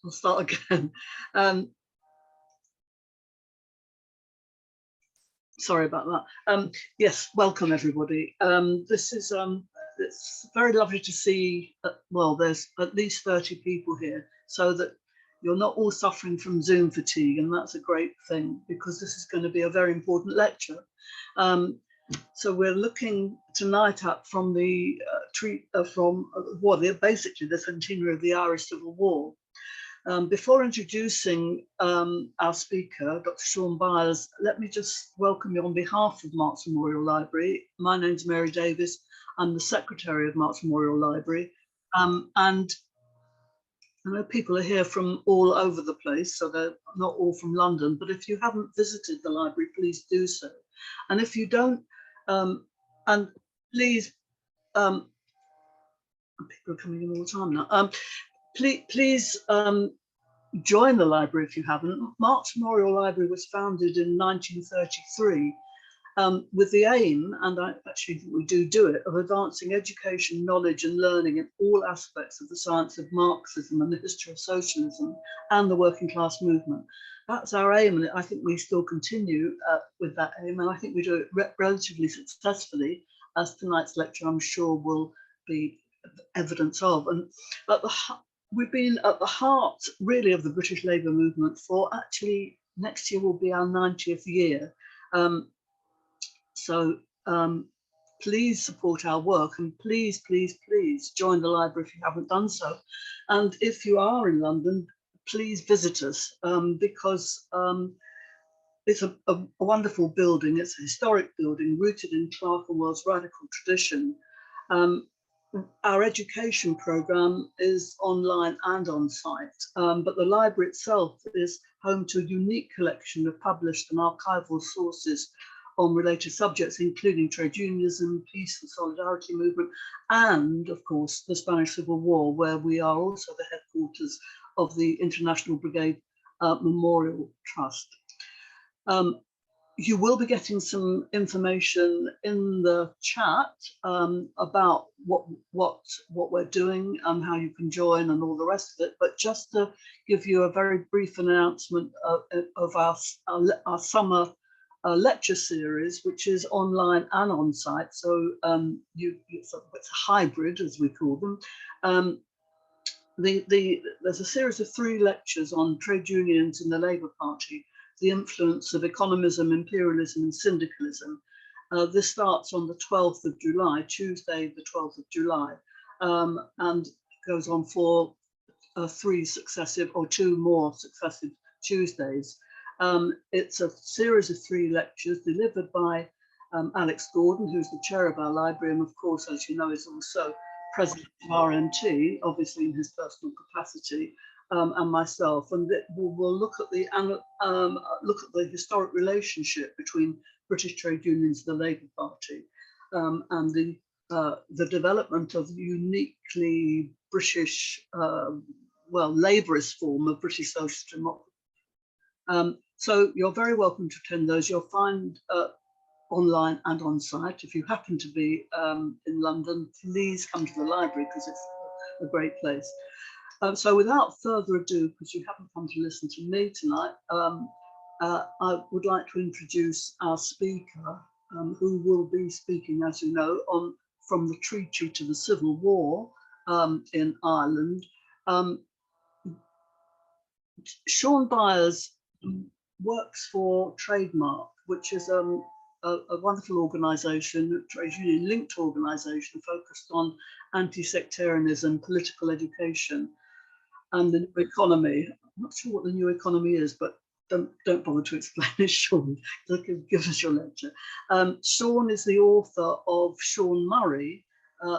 I'll start again. Sorry about that. Yes, welcome everybody. This is it's very lovely to see. Well, there's at least 30 people here, so that you're not all suffering from Zoom fatigue, and that's a great thing because this is going to be a very important lecture. So we're looking tonight at from the basically the centenary of the Irish Civil War. Before introducing our speaker, Dr. Sean Byers, let me just welcome you on behalf of Marks Memorial Library. My name's Mary Davis. I'm the Secretary of Marks Memorial Library. And I know people are here from all over the place, so they're not all from London, but if you haven't visited the library, please do so. And if you don't, and please, people are coming in all the time now. Please join the library if you haven't. Marks Memorial Library was founded in 1933 with the aim, and I actually think we do it, of advancing education, knowledge and learning in all aspects of the science of Marxism and the history of socialism and the working class movement. That's our aim, and I think we still continue with that aim, and I think we do it relatively successfully, as tonight's lecture I'm sure will be evidence of. And we've been at the heart really of the British Labour movement for actually next year will be our 90th year. So please support our work, and please join the library if you haven't done so. And if you are in London, please visit us because it's a wonderful building. It's a historic building rooted in Clerkenwell's radical tradition. Our education programme is online and on site, but the library itself is home to a unique collection of published and archival sources on related subjects, including trade unionism, peace and solidarity movement, and of course the Spanish Civil War, where we are also the headquarters of the International Brigade Memorial Trust. You will be getting some information in the chat about what we're doing and how you can join and all the rest of it. But just to give you a very brief announcement of our summer lecture series, which is online and on site. So it's a hybrid, as we call them. There's a series of 3 lectures on trade unions in the Labour Party, the influence of economism, imperialism and syndicalism. This starts on the 12th of July, Tuesday, the 12th of July, and goes on for 3 successive or 2 more successive Tuesdays. It's a series of 3 lectures delivered by Alex Gordon, who's the chair of our library, and of course, as you know, is also president of RMT, obviously in his personal capacity. And myself, and we'll look at the historic relationship between British trade unions and the Labour Party, and the development of the uniquely British, Labourist form of British social democracy. So you're very welcome to attend those. You'll find online and on site. If you happen to be in London, please come to the library because it's a great place. So without further ado, because you haven't come to listen to me tonight, I would like to introduce our speaker, who will be speaking, as you know, from the treaty to the Civil War in Ireland. Sean Byers works for Trademark, which is a wonderful organisation, a trade union linked organisation focused on anti-sectarianism, political education, and the new economy. I'm not sure what the new economy is, but don't bother to explain it, Sean. Give us your lecture. Sean is the author of Sean Murray,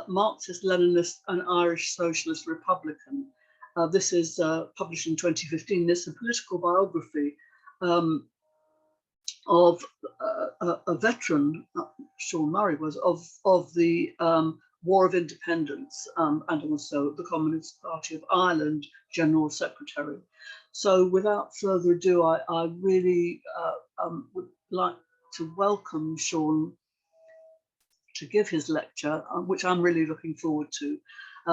Marxist, Leninist and Irish Socialist Republican. This is published in 2015. It's a political biography of a veteran, Sean Murray was, of the War of Independence and also the Communist Party of Ireland General Secretary. So without further ado, I really would like to welcome Sean to give his lecture, which I'm really looking forward to.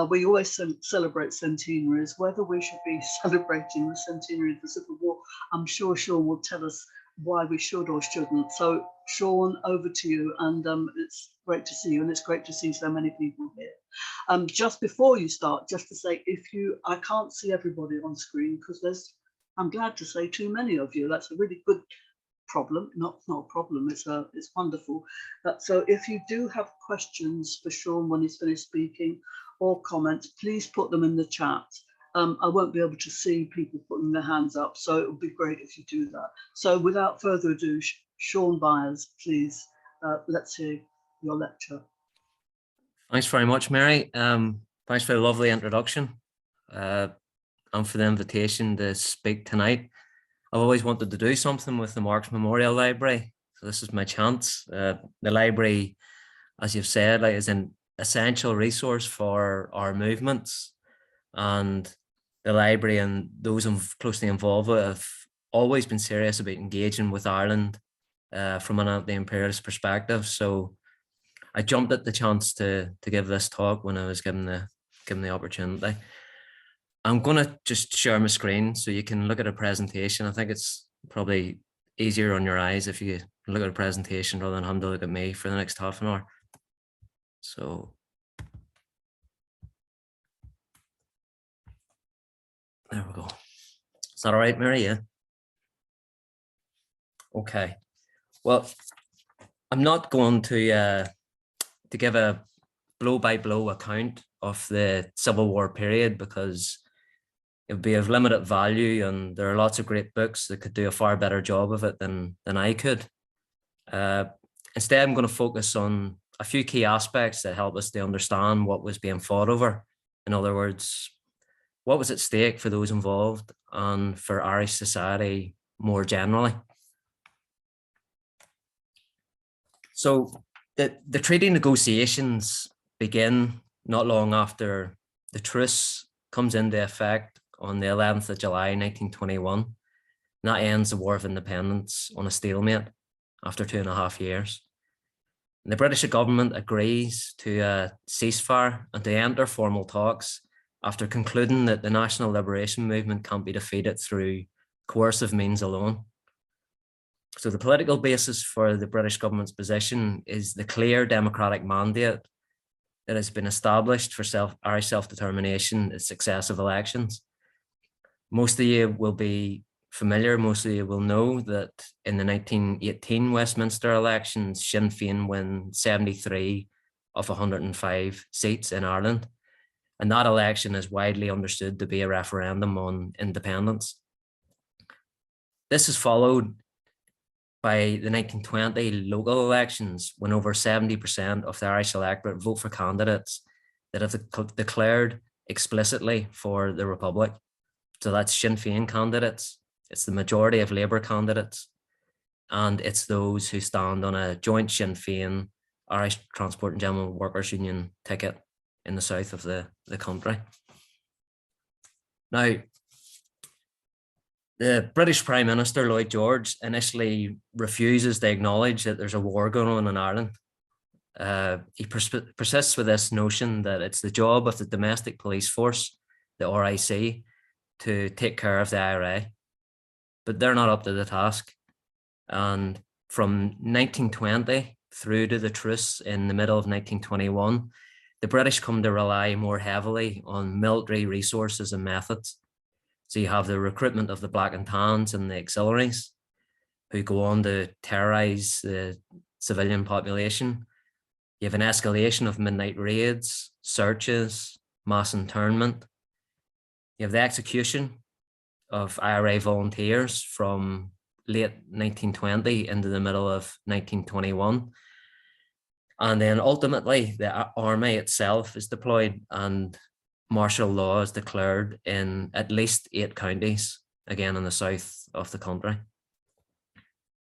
We always celebrate centenaries. Whether we should be celebrating the centenary of the Civil War, I'm sure Sean will tell us why we should or shouldn't. So Sean, over to you, and it's great to see you, and it's great to see so many people here. Just before you start, just to say, I can't see everybody on screen because I'm glad to say, too many of you. That's a really good problem, not a problem, it's wonderful. So if you do have questions for Sean when he's finished speaking, or comments, please put them in the chat. I won't be able to see people putting their hands up, so it would be great if you do that. So without further ado, Sean Byers, please, let's hear your lecture. Thanks very much, Mary. Thanks for the lovely introduction and for the invitation to speak tonight. I've always wanted to do something with the Marx Memorial Library, so this is my chance. The library, as you've said, is an essential resource for our movements, and the library and those closely involved with it have always been serious about engaging with Ireland from an anti-imperialist perspective. So I jumped at the chance to give this talk when I was given the opportunity. I'm going to just share my screen so you can look at a presentation. I think it's probably easier on your eyes if you look at a presentation rather than having to look at me for the next half an hour. So there we go. Is that all right, Mary? Yeah. Okay. Well, I'm not going to give a blow-by-blow account of the Civil War period because it would be of limited value, and there are lots of great books that could do a far better job of it than I could. Instead, I'm going to focus on a few key aspects that help us to understand what was being fought over. In other words, what was at stake for those involved and for Irish society more generally. So the treaty negotiations begin not long after the truce comes into effect on the 11th of July 1921. And that ends the War of Independence on a stalemate after 2.5 years. And the British government agrees to a ceasefire and to enter formal talks after concluding that the national liberation movement can't be defeated through coercive means alone. So the political basis for the British government's position is the clear democratic mandate that has been established for Irish self-determination in successive elections. Most of you will be familiar, most of you will know that in the 1918 Westminster elections, Sinn Féin win 73 of 105 seats in Ireland. And that election is widely understood to be a referendum on independence. This is followed by the 1920 local elections, when over 70% of the Irish electorate vote for candidates that have declared explicitly for the Republic. So that's Sinn Féin candidates, it's the majority of Labour candidates, and it's those who stand on a joint Sinn Féin Irish Transport and General Workers Union ticket in the south of the country. Now, the British Prime Minister, Lloyd George, initially refuses to acknowledge that there's a war going on in Ireland. He persists with this notion that it's the job of the domestic police force, the RIC, to take care of the IRA, but they're not up to the task. And from 1920 through to the truce in the middle of 1921, the British come to rely more heavily on military resources and methods. So you have the recruitment of the Black and Tans and the auxiliaries who go on to terrorize the civilian population. You have an escalation of midnight raids, searches, mass internment. You have the execution of IRA volunteers from late 1920 into the middle of 1921. And then ultimately the army itself is deployed and martial law is declared in at least 8 counties, again in the south of the country.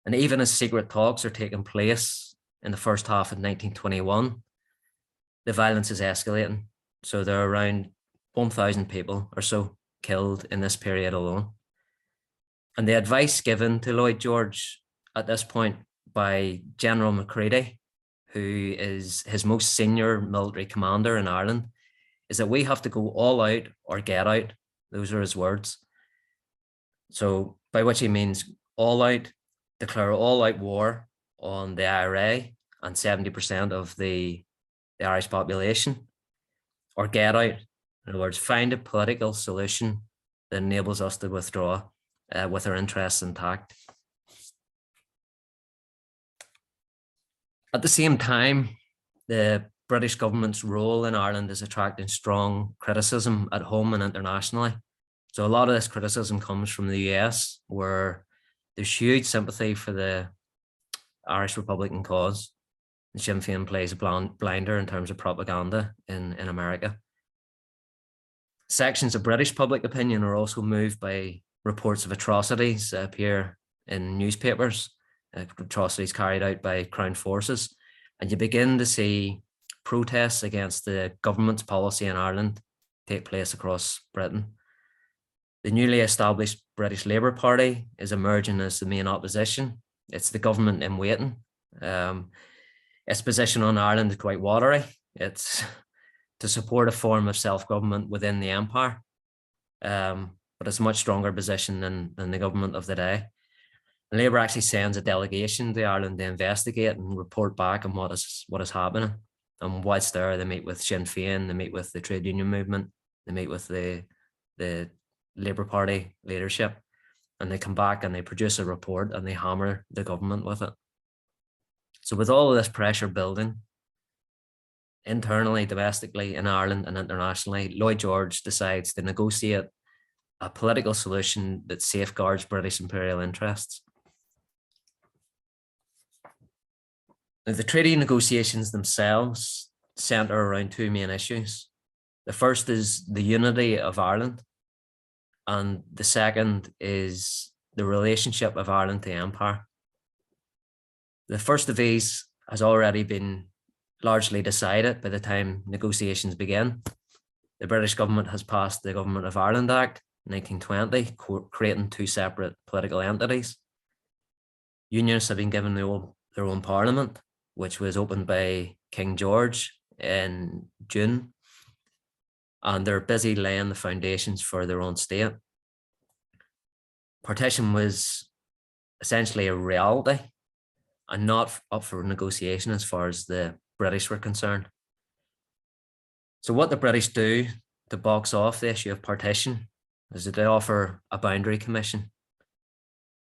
And even as secret talks are taking place in the first half of 1921, the violence is escalating. So there are around 1,000 people or so killed in this period alone. And the advice given to Lloyd George at this point by General Macready, who is his most senior military commander in Ireland, is that we have to go all out or get out. Those are his words. So by which he means all out, declare all out war on the IRA and 70% of the Irish population, or get out. In other words, find a political solution that enables us to withdraw with our interests intact. At the same time, the British government's role in Ireland is attracting strong criticism at home and internationally. So a lot of this criticism comes from the US, where there's huge sympathy for the Irish Republican cause. And Sinn Féin plays a blinder in terms of propaganda in America. Sections of British public opinion are also moved by reports of atrocities that appear in newspapers, atrocities carried out by Crown forces. And you begin to see protests against the government's policy in Ireland take place across Britain. The newly established British Labour Party is emerging as the main opposition. It's the government in waiting. Its position on Ireland is quite watery. It's to support a form of self-government within the empire, but it's a much stronger position than the government of the day. And Labour actually sends a delegation to Ireland to investigate and report back on what is happening. And whilst there, they meet with Sinn Féin, they meet with the trade union movement, they meet with the Labour Party leadership, and they come back and they produce a report and they hammer the government with it. So with all of this pressure building, internally, domestically, in Ireland and internationally, Lloyd George decides to negotiate a political solution that safeguards British imperial interests. Now, the treaty negotiations themselves centre around two main issues. The first is the unity of Ireland, and the second is the relationship of Ireland to empire. The first of these has already been largely decided by the time negotiations begin. The British government has passed the Government of Ireland Act 1920, creating two separate political entities. Unionists have been given their own parliament, which was opened by King George in June, and they're busy laying the foundations for their own state. Partition was essentially a reality and not up for negotiation as far as the British were concerned. So what the British do to box off the issue of partition is that they offer a boundary commission,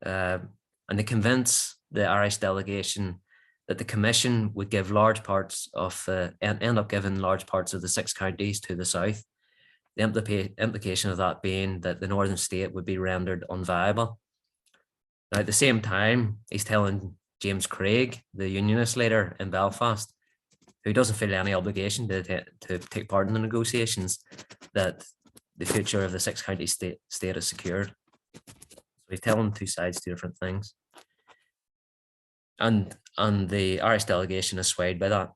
and they convince the Irish delegation that the commission would give large parts of end up giving large parts of the 6 counties to the south. The implication of that being that the northern state would be rendered unviable. Now, at the same time, he's telling James Craig, the unionist leader in Belfast, who doesn't feel any obligation to take part in the negotiations, that the future of the 6 county state is secured. So he's telling two sides two different things. And the Irish delegation is swayed by that.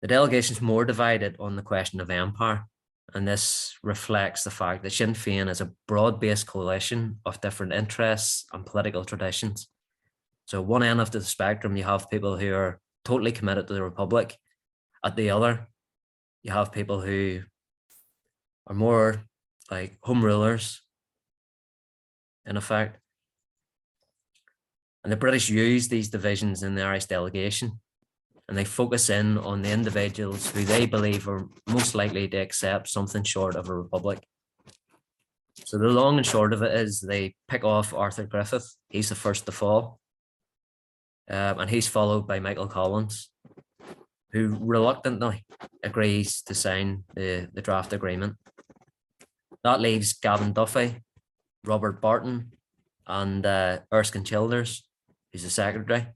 The delegation is more divided on the question of empire, and this reflects the fact that Sinn Féin is a broad-based coalition of different interests and political traditions. So at one end of the spectrum, you have people who are totally committed to the Republic. At the other, you have people who are more like home rulers, in effect. And the British use these divisions in the Irish delegation, and they focus in on the individuals who they believe are most likely to accept something short of a republic. So the long and short of it is they pick off Arthur Griffith. He's the first to fall. And he's followed by Michael Collins, who reluctantly agrees to sign the draft agreement. That leaves Gavin Duffy, Robert Barton, and Erskine Childers, who's the secretary,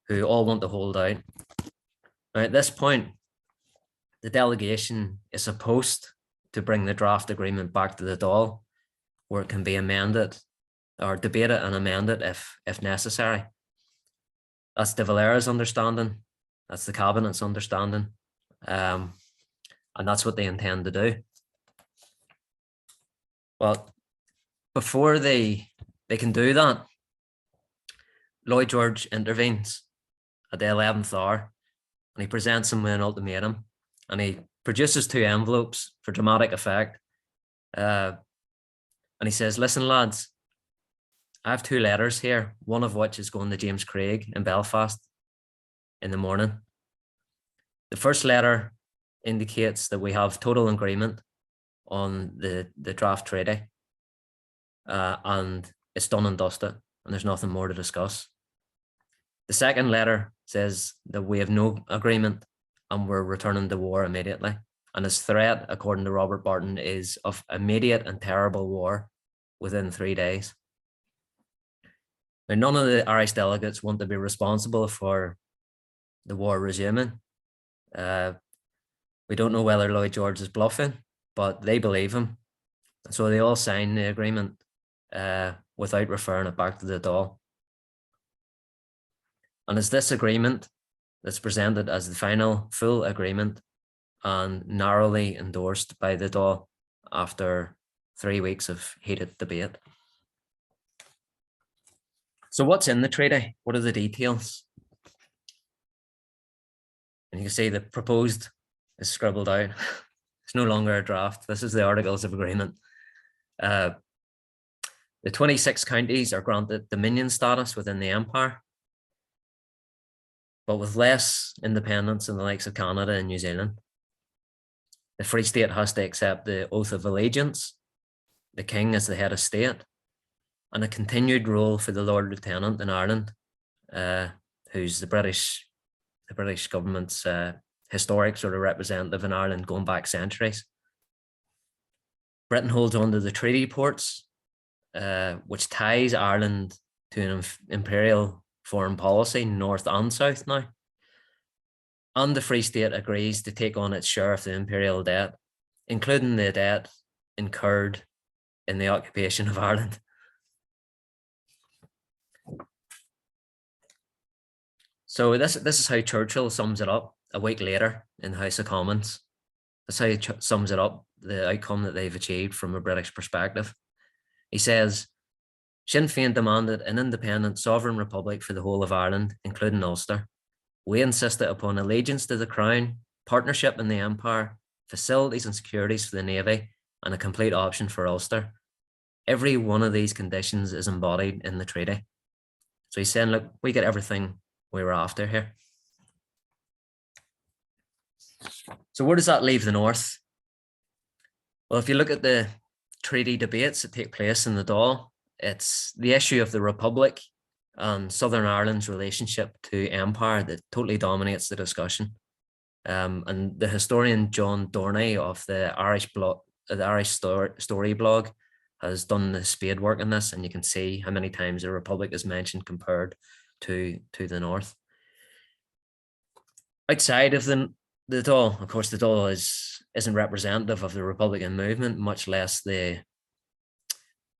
who all want to hold out. Now, at this point, the delegation is supposed to bring the draft agreement back to the Dáil, where it can be amended or debated and amended if necessary. That's De Valera's understanding. That's the cabinet's understanding. And that's what they intend to do. Well, before they can do that, Lloyd George intervenes at the 11th hour, and he presents them with an ultimatum. and he produces 2 envelopes for dramatic effect. And he says, listen, lads, I have 2 letters here, one of which is going to James Craig in Belfast in the morning. The first letter indicates that we have total agreement on the draft treaty, and it's done and dusted, and there's nothing more to discuss. The second letter says that we have no agreement and we're returning to war immediately. And his threat, according to Robert Barton, is of immediate and terrible war within 3 days. Now, none of the Irish delegates want to be responsible for the war resuming. We don't know whether Lloyd George is bluffing, but they believe him. So they all sign the agreement without referring it back to the Dáil. And it's this agreement that's presented as the final full agreement and narrowly endorsed by the Dáil after 3 weeks of heated debate. So what's in the treaty? What are the details? And you can see the proposed is scribbled out. It's no longer a draft. This is the Articles of Agreement. The 26 counties are granted dominion status within the empire, but with less independence than the likes of Canada and New Zealand. The Free State has to accept the oath of allegiance, the king as the head of state, and a continued role for the Lord Lieutenant in Ireland, who's the British government's historic sort of representative in Ireland going back centuries. Britain holds on to the treaty ports, which ties Ireland to an imperial foreign policy, north and south now. And the Free State agrees to take on its share of the imperial debt, including the debt incurred in the occupation of Ireland. So this is how Churchill sums it up a week later in the House of Commons. That's how he sums it up, the outcome that they've achieved from a British perspective. He says, Sinn Féin demanded an independent sovereign republic for the whole of Ireland, including Ulster. We insisted upon allegiance to the Crown, partnership in the Empire, facilities and securities for the Navy, and a complete option for Ulster. Every one of these conditions is embodied in the treaty. So he's saying, look, we get everything we were after here. So where does that leave the North? Well, if you look at the treaty debates that take place in the Dáil, it's the issue of the Republic and Southern Ireland's relationship to empire that totally dominates the discussion. And the historian John Dorney of the Irish Story blog has done the spade work in this, and you can see how many times the Republic is mentioned compared to the North. Outside of the Dáil, of course, the Dáil isn't representative of the Republican movement, much less the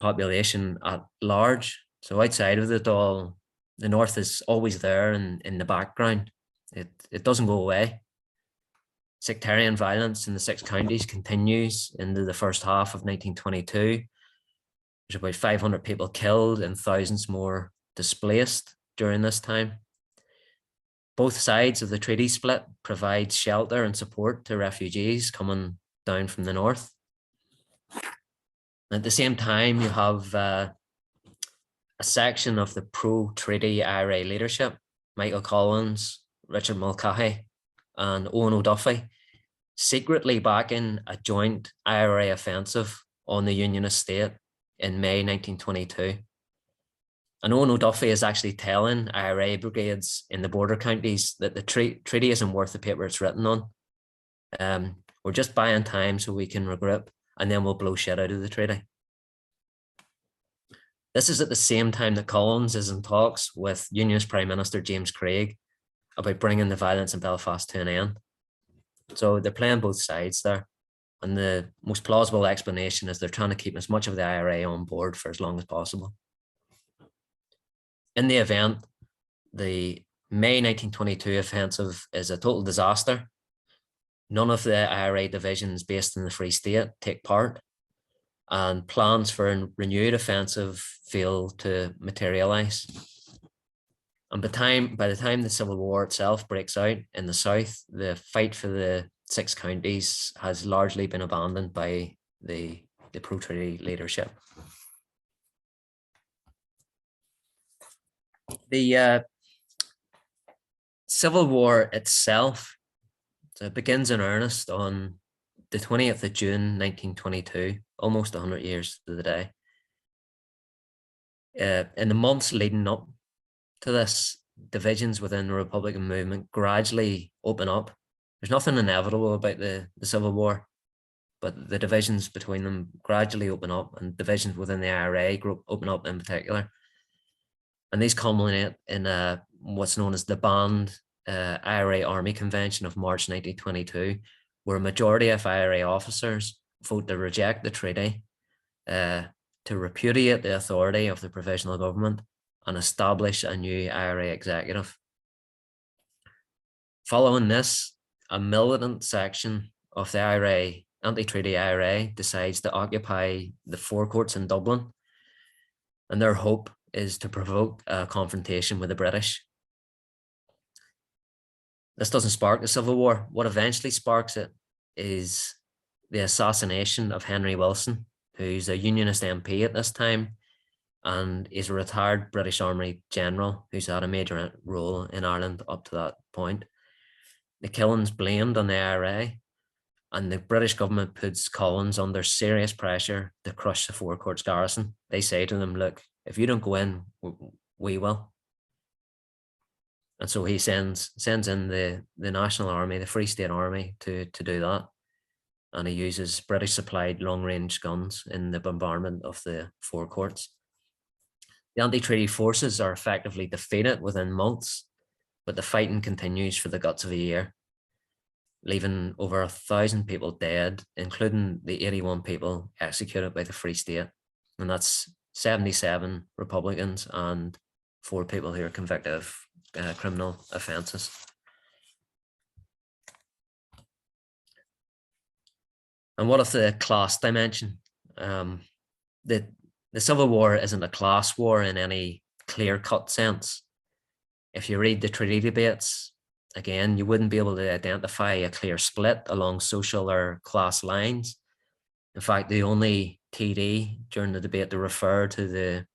population at large. So outside of the Dáil, the North is always there in the background. It doesn't go away. Sectarian violence in the 6 counties continues into the first half of 1922. There's about 500 people killed and thousands more displaced during this time. Both sides of the treaty split provide shelter and support to refugees coming down from the North. At the same time, you have a section of the pro-treaty IRA leadership, Michael Collins, Richard Mulcahy, and Owen O'Duffy, secretly backing a joint IRA offensive on the Unionist state in May 1922. And Owen O'Duffy is actually telling IRA brigades in the border counties that the treaty isn't worth the paper it's written on. We're just buying time so we can regroup, and then we'll blow shit out of the treaty. This is at the same time that Collins is in talks with Unionist Prime Minister James Craig about bringing the violence in Belfast to an end. So they're playing both sides there. And the most plausible explanation is they're trying to keep as much of the IRA on board for as long as possible. In the event, the May 1922 offensive is a total disaster. None of the IRA divisions based in the Free State take part, and plans for a renewed offensive fail to materialise. And by the time the Civil War itself breaks out in the South, the fight for the 6 counties has largely been abandoned by the pro-treaty leadership. The Civil War itself, so it begins in earnest on the 20th of June 1922, almost 100 years to the day. In the months leading up to this, divisions within the Republican movement gradually open up. There's nothing inevitable about the Civil War, but the divisions between them gradually open up, and divisions within the IRA group open up in particular. And these culminate in what's known as the Banned IRA Army Convention of March 1922, where a majority of IRA officers vote to reject the treaty, to repudiate the authority of the provisional government and establish a new IRA executive. Following this, a militant section of the IRA, anti-treaty IRA, decides to occupy the forecourts in Dublin, and their hope is to provoke a confrontation with the British. This doesn't spark the Civil War. What eventually sparks it is the assassination of Henry Wilson, who's a Unionist MP at this time, and is a retired British Army general who's had a major role in Ireland up to that point. The killing's blamed on the IRA, and the British government puts Collins under serious pressure to crush the Four Courts garrison. They say to them, look, if you don't go in, we will. And so he sends in the National Army, the Free State Army, to do that. And he uses British supplied long-range guns in the bombardment of the Four Courts. The anti-treaty forces are effectively defeated within months, but the fighting continues for the guts of a year, leaving over 1,000 people dead, including the 81 people executed by the Free State. And that's 77 Republicans and 4 people who are convicted of criminal offences. And what of the class dimension? The Civil War isn't a class war in any clear-cut sense. If you read the treaty debates, again, you wouldn't be able to identify a clear split along social or class lines. In fact, the only TD during the debate to refer to the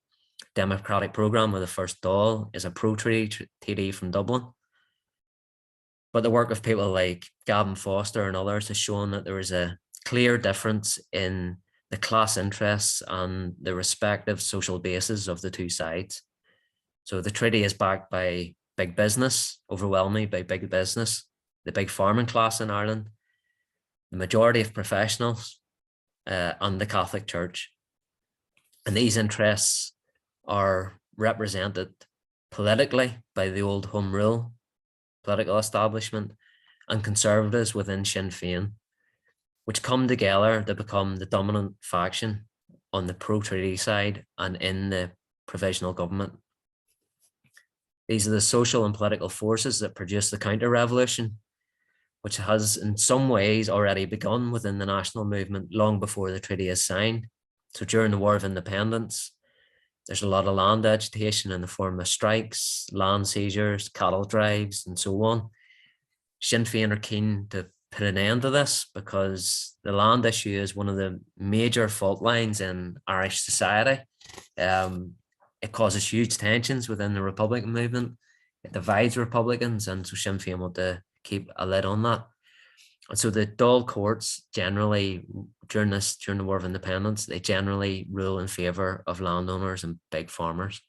Democratic programme of the First Dáil is a pro-treaty TD from Dublin. But the work of people like Gavin Foster and others has shown that there is a clear difference in the class interests and the respective social bases of the two sides. So the treaty is backed by big business, overwhelmingly by big business, the big farming class in Ireland, the majority of professionals, and the Catholic Church. And these interests are represented politically by the old Home Rule political establishment and conservatives within Sinn Féin, which come together to become the dominant faction on the pro-treaty side and in the provisional government. These are the social and political forces that produce the counter-revolution, which has in some ways already begun within the national movement long before the treaty is signed. So during the War of Independence, there's a lot of land agitation in the form of strikes, land seizures, cattle drives, and so on. Sinn Féin are keen to put an end to this because the land issue is one of the major fault lines in Irish society. It causes huge tensions within the Republican movement. It divides Republicans, and so Sinn Féin want to keep a lid on that. And so the Dáil courts generally, during the War of Independence, they generally rule in favour of landowners and big farmers.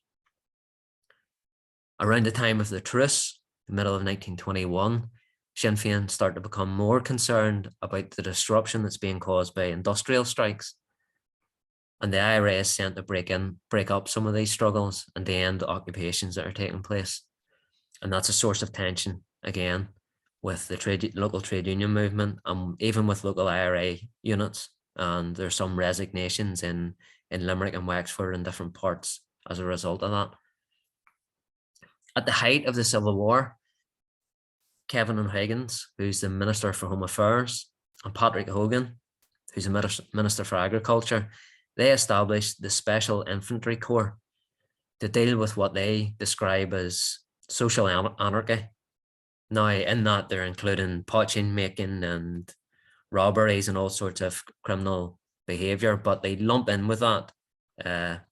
Around the time of the truce, the middle of 1921, Sinn Féin start to become more concerned about the disruption that's being caused by industrial strikes. And the IRA is sent to break up some of these struggles and to end the occupations that are taking place. And that's a source of tension, again, with the local trade union movement, and even with local IRA units. And there's some resignations in Limerick and Wexford and different parts as a result of that. At the height of the Civil War, Kevin O'Higgins, who's the Minister for Home Affairs, and Patrick Hogan, who's the Minister for Agriculture, they established the Special Infantry Corps to deal with what they describe as social anarchy. Now, in that, they're including poaching, making, and robberies and all sorts of criminal behavior, but they lump in with that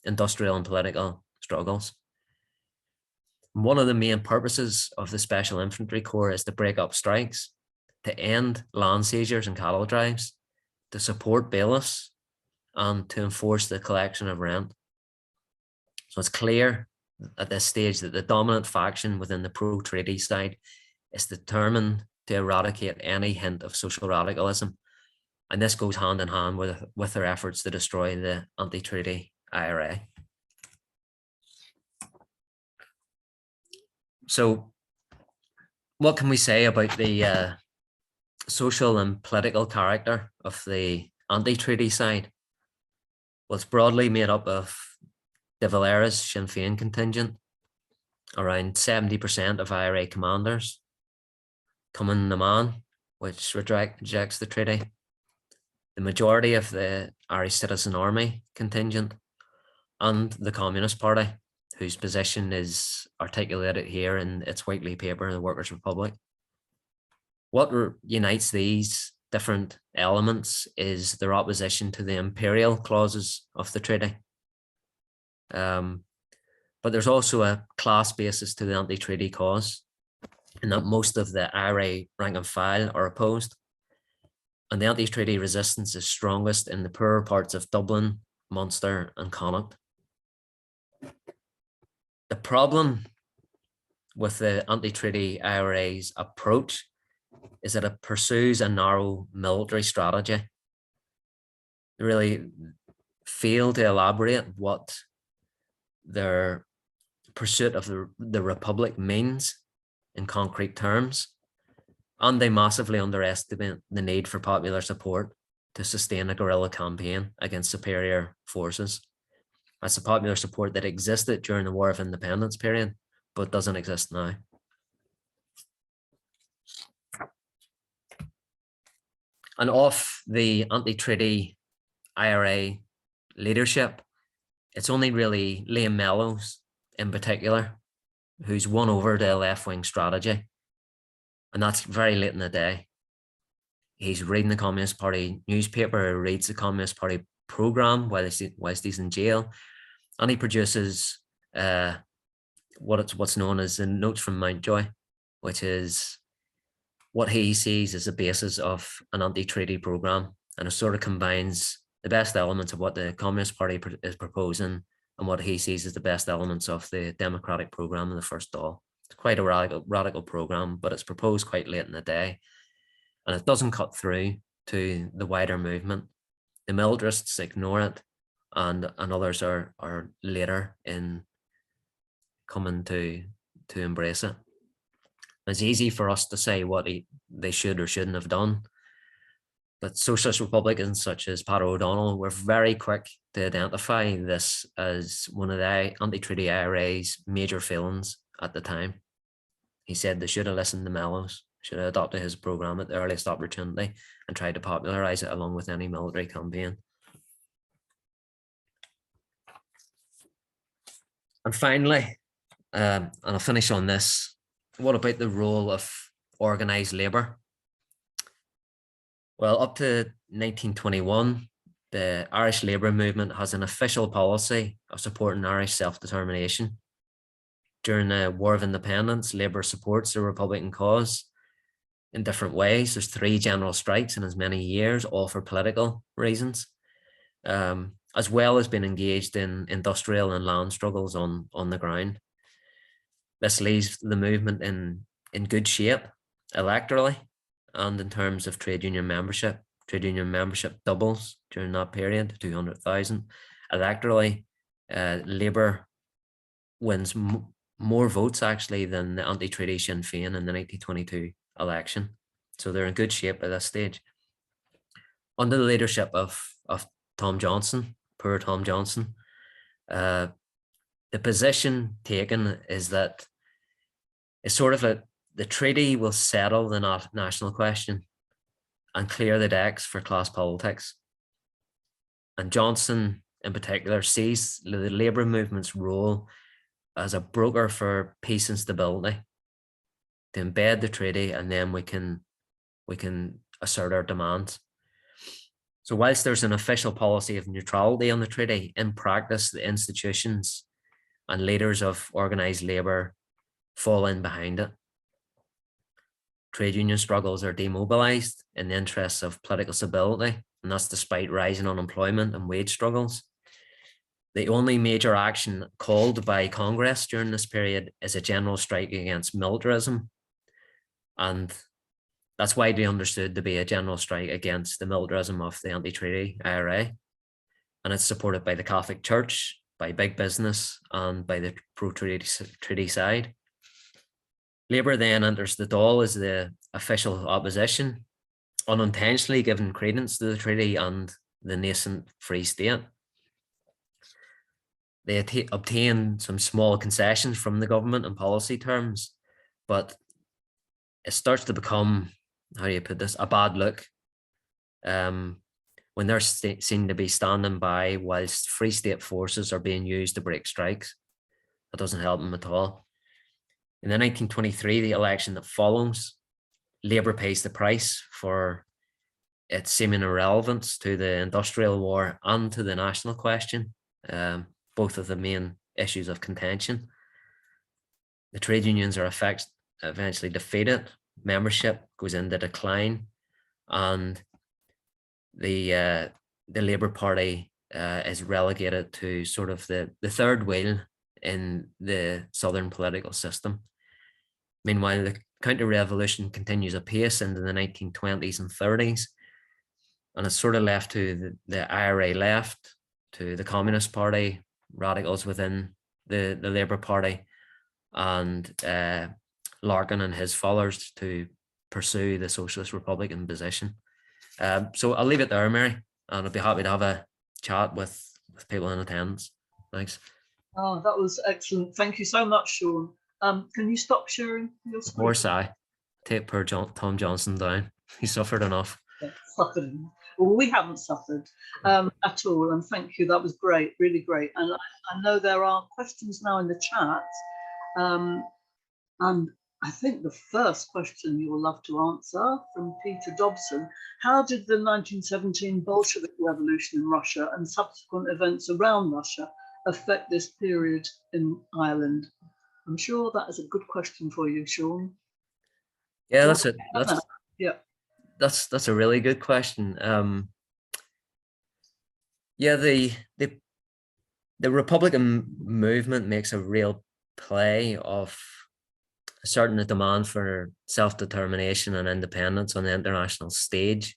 industrial and political struggles. One of the main purposes of the Special Infantry Corps is to break up strikes, to end land seizures and cattle drives, to support bailiffs, and to enforce the collection of rent. So it's clear at this stage that the dominant faction within the pro-treaty side is determined to eradicate any hint of social radicalism. And this goes hand in hand with their efforts to destroy the anti-treaty IRA. So what can we say about the social and political character of the anti-treaty side? Well, it's broadly made up of De Valera's Sinn Féin contingent, around 70% of IRA commanders, Cumann na mBan, which rejects the treaty, the majority of the Irish Citizen Army contingent, and the Communist Party, whose position is articulated here in its weekly paper, The Workers' Republic. What unites these different elements is their opposition to the imperial clauses of the treaty. But there's also a class basis to the anti-treaty cause, in that most of the IRA rank and file are opposed. And the anti-treaty resistance is strongest in the poorer parts of Dublin, Munster, and Connacht. The problem with the anti-treaty IRA's approach is that it pursues a narrow military strategy. They really fail to elaborate what their pursuit of the Republic means in concrete terms, and they massively underestimate the need for popular support to sustain a guerrilla campaign against superior forces. That's the popular support that existed during the War of Independence period, but doesn't exist now. And of the anti-treaty IRA leadership, it's only really Liam Mellows in particular who's won over the left-wing strategy. And that's very late in the day. He's reading the Communist Party newspaper, or reads the Communist Party program whilst he's in jail. And he produces what's known as the Notes from Mountjoy, which is what he sees as the basis of an anti-treaty program. And it sort of combines the best elements of what the Communist Party is proposing and what he sees as the best elements of the democratic program in the First Dáil. It's quite a radical program, but it's proposed quite late in the day, and it doesn't cut through to the wider movement. The militarists ignore it, and others are later in coming to embrace it. It's easy for us to say what they should or shouldn't have done, but socialist Republicans such as Pat O'Donnell were very quick to identify this as one of the anti-treaty IRA's major failings at the time. He said they should have listened to Mellows, should have adopted his program at the earliest opportunity and tried to popularize it along with any military campaign. And finally, and I'll finish on this, what about the role of organized labor? Well, up to 1921, the Irish labour movement has an official policy of supporting Irish self-determination. During the War of Independence, Labour supports the Republican cause in different ways. There's 3 general strikes in as many years, all for political reasons, as well as being engaged in industrial and land struggles on the ground. This leaves the movement in good shape electorally, and in terms of trade union membership doubles during that period, 200,000. Electorally, Labour wins more votes actually than the anti-treaty Sinn Féin in the 1922 election. So they're in good shape at this stage. Under the leadership of Tom Johnson, poor Tom Johnson, the position taken is that it's sort of the treaty will settle the national question and clear the decks for class politics. And Johnson in particular sees the labour movement's role as a broker for peace and stability. to embed the treaty, and then we can assert our demands. So whilst there's an official policy of neutrality on the treaty, in practice, the institutions and leaders of organised labour fall in behind it. Trade union struggles are demobilised in the interests of political stability, and that's despite rising unemployment and wage struggles. The only major action called by Congress during this period is a general strike against militarism, and that's widely understood to be a general strike against the militarism of the anti-treaty IRA, and it's supported by the Catholic Church, by big business, and by the pro-treaty side. Labour then enters the Dáil as the official opposition, unintentionally giving credence to the treaty and the nascent Free State. They obtain some small concessions from the government in policy terms, but it starts to become, how do you put this, a bad look when they're seen to be standing by whilst Free State forces are being used to break strikes. That doesn't help them at all. In the 1923, the election that follows, Labour pays the price for its seeming irrelevance to the industrial war and to the national question, both of the main issues of contention. The trade unions are eventually defeated, membership goes into decline, and the Labour Party is relegated to sort of the third wheel in the southern political system. Meanwhile, the counter-revolution continues apace into the 1920s and 30s, and it's sort of left to the IRA left, to the Communist Party, radicals within the Labour Party, and Larkin and his followers to pursue the Socialist Republican position. So I'll leave it there, Mary, and I'll be happy to have a chat with people in attendance. Thanks. Oh, that was excellent. Thank you so much, Sean. Can you stop sharing your screen? Of course, I take poor Tom Johnson down. He suffered enough. Yeah, suffered enough. Well, we haven't suffered at all, and thank you. That was great, really great. And I know there are questions now in the chat, and I think the first question you will love to answer from Peter Dobson: how did the 1917 Bolshevik Revolution in Russia and subsequent events around Russia affect this period in Ireland? I'm sure that is a good question for you, Sean. Yeah, that's a really good question. Yeah, the Republican movement makes a real play of asserting a demand for self-determination and independence on the international stage.